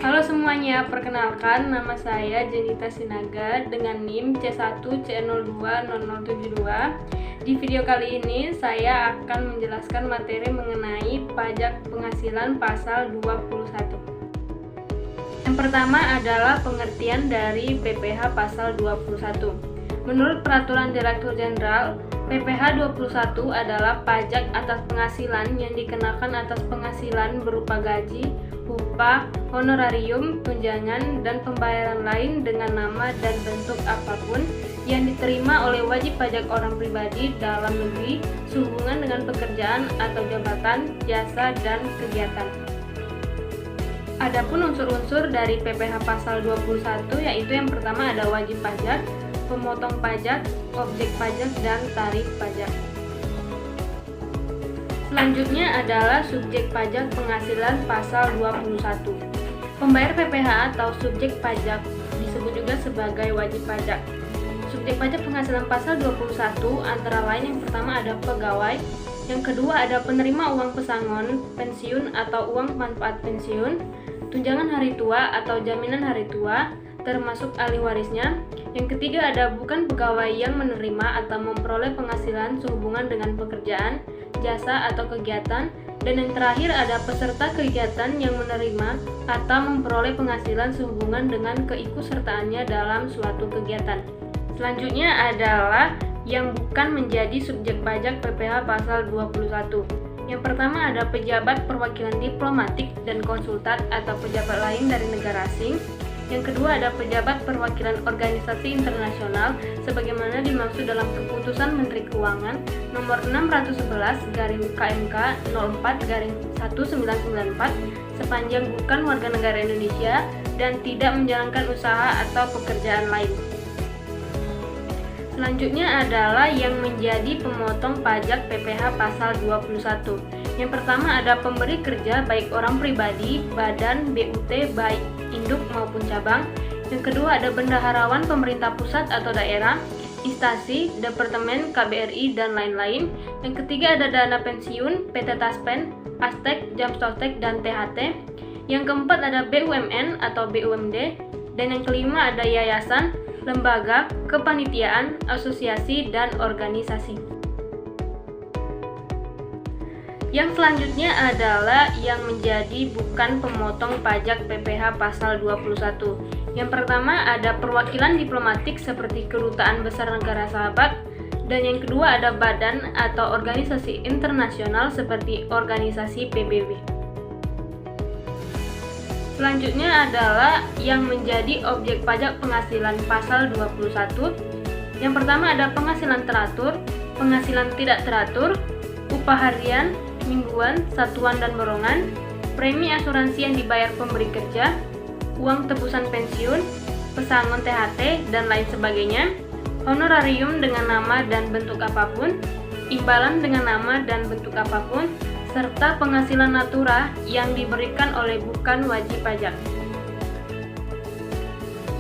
Halo semuanya, perkenalkan nama saya Jenita Sinaga dengan NIM C1C020072. Di video kali ini saya akan menjelaskan materi mengenai pajak penghasilan pasal 21. Yang pertama adalah pengertian dari PPh pasal 21. Menurut Peraturan Direktur Jenderal, PPh 21 adalah pajak atas penghasilan yang dikenakan atas penghasilan berupa gaji, upah, honorarium, tunjangan, dan pembayaran lain dengan nama dan bentuk apapun yang diterima oleh wajib pajak orang pribadi dalam negeri sehubungan dengan pekerjaan atau jabatan, jasa, dan kegiatan. Adapun unsur-unsur dari PPh pasal 21 yaitu yang pertama ada wajib pajak, pemotong pajak, objek pajak, dan tarif pajak. Selanjutnya adalah subjek pajak penghasilan pasal 21. Pembayar PPh atau subjek pajak disebut juga sebagai wajib pajak. Subjek pajak penghasilan pasal 21 antara lain yang pertama ada pegawai, yang kedua ada penerima uang pesangon, pensiun atau uang manfaat pensiun, tunjangan hari tua atau jaminan hari tua, termasuk ahli warisnya. Yang ketiga ada bukan pegawai yang menerima atau memperoleh penghasilan sehubungan dengan pekerjaan, jasa atau kegiatan, dan yang terakhir ada peserta kegiatan yang menerima atau memperoleh penghasilan sehubungan dengan keikutsertaannya dalam suatu kegiatan. Selanjutnya adalah yang bukan menjadi subjek pajak PPh pasal 21. Yang pertama ada pejabat perwakilan diplomatik dan konsulat atau pejabat lain dari negara asing. Yang kedua ada pejabat perwakilan organisasi internasional sebagaimana dimaksud dalam keputusan Menteri Keuangan nomor 611/KMK 04/1994 sepanjang bukan warga negara Indonesia dan tidak menjalankan usaha atau pekerjaan lain. Selanjutnya adalah yang menjadi pemotong pajak PPh pasal 21. Yang pertama ada pemberi kerja baik orang pribadi, badan, BUT, baik induk maupun cabang. Yang kedua ada bendaharawan pemerintah pusat atau daerah, instansi, departemen, KBRI, dan lain-lain. Yang ketiga ada dana pensiun, PT Taspen, Astek, Jamsostek, dan THT. Yang keempat ada BUMN atau BUMD. Dan yang kelima ada yayasan, lembaga, kepanitiaan, asosiasi, dan organisasi. Yang selanjutnya adalah yang menjadi bukan pemotong pajak PPh pasal 21. Yang pertama ada perwakilan diplomatik seperti Kedutaan Besar Negara Sahabat, dan yang kedua ada badan atau organisasi internasional seperti organisasi PBB. Selanjutnya adalah yang menjadi objek pajak penghasilan pasal 21. Yang pertama ada penghasilan teratur, penghasilan tidak teratur, upah harian, mingguan, satuan dan borongan, premi asuransi yang dibayar pemberi kerja, uang tebusan pensiun, pesangon THT, dan lain sebagainya, honorarium dengan nama dan bentuk apapun, imbalan dengan nama dan bentuk apapun, serta penghasilan natura yang diberikan oleh bukan wajib pajak.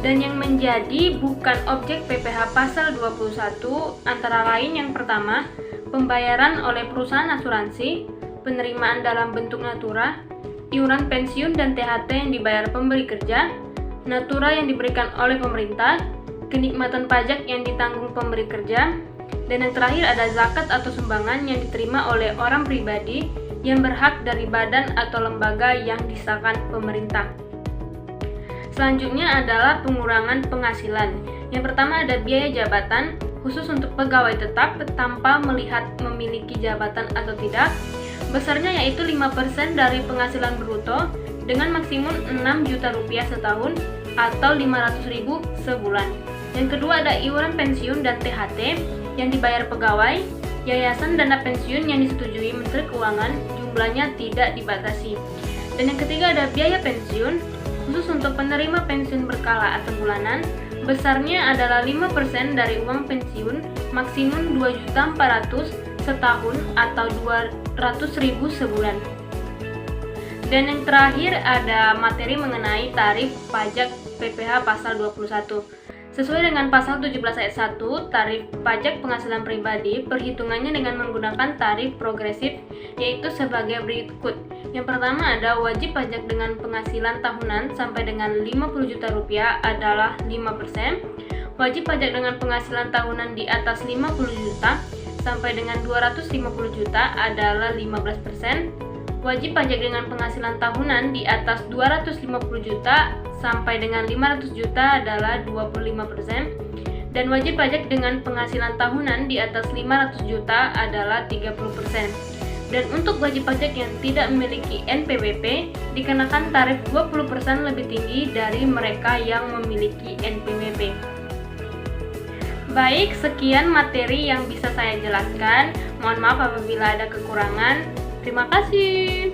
Dan yang menjadi bukan objek PPh pasal 21 antara lain yang pertama, pembayaran oleh perusahaan asuransi, penerimaan dalam bentuk natura, iuran pensiun dan THT yang dibayar pemberi kerja, natura yang diberikan oleh pemerintah, kenikmatan pajak yang ditanggung pemberi kerja, dan yang terakhir ada zakat atau sumbangan yang diterima oleh orang pribadi yang berhak dari badan atau lembaga yang disahkan pemerintah. Selanjutnya adalah pengurangan penghasilan. Yang pertama ada biaya jabatan, khusus untuk pegawai tetap tanpa melihat memiliki jabatan atau tidak. Besarnya yaitu 5% dari penghasilan bruto dengan maksimum 6 juta rupiah setahun atau 500.000 sebulan. Yang kedua ada iuran pensiun dan THT yang dibayar pegawai, yayasan dana pensiun yang disetujui Menteri Keuangan jumlahnya tidak dibatasi. Dan yang ketiga ada biaya pensiun khusus untuk penerima pensiun berkala atau bulanan. Besarnya adalah 5% dari uang pensiun maksimum 2.400.000 setahun atau 200.000 sebulan. Dan yang terakhir ada materi mengenai tarif pajak PPh pasal 21. Sesuai dengan pasal 17 ayat 1, tarif pajak penghasilan pribadi perhitungannya dengan menggunakan tarif progresif yaitu sebagai berikut. Yang pertama ada wajib pajak dengan penghasilan tahunan sampai dengan 50 juta rupiah adalah 5%. Wajib pajak dengan penghasilan tahunan di atas 50 juta sampai dengan 250 juta adalah 15%. Wajib pajak dengan penghasilan tahunan di atas 250 juta sampai dengan 500 juta adalah 25%. Dan wajib pajak dengan penghasilan tahunan di atas 500 juta adalah 30%. Dan untuk wajib pajak yang tidak memiliki NPWP dikenakan tarif 20% lebih tinggi dari mereka yang memiliki NPWP. Baik, sekian materi yang bisa saya jelaskan. Mohon maaf apabila ada kekurangan. Terima kasih.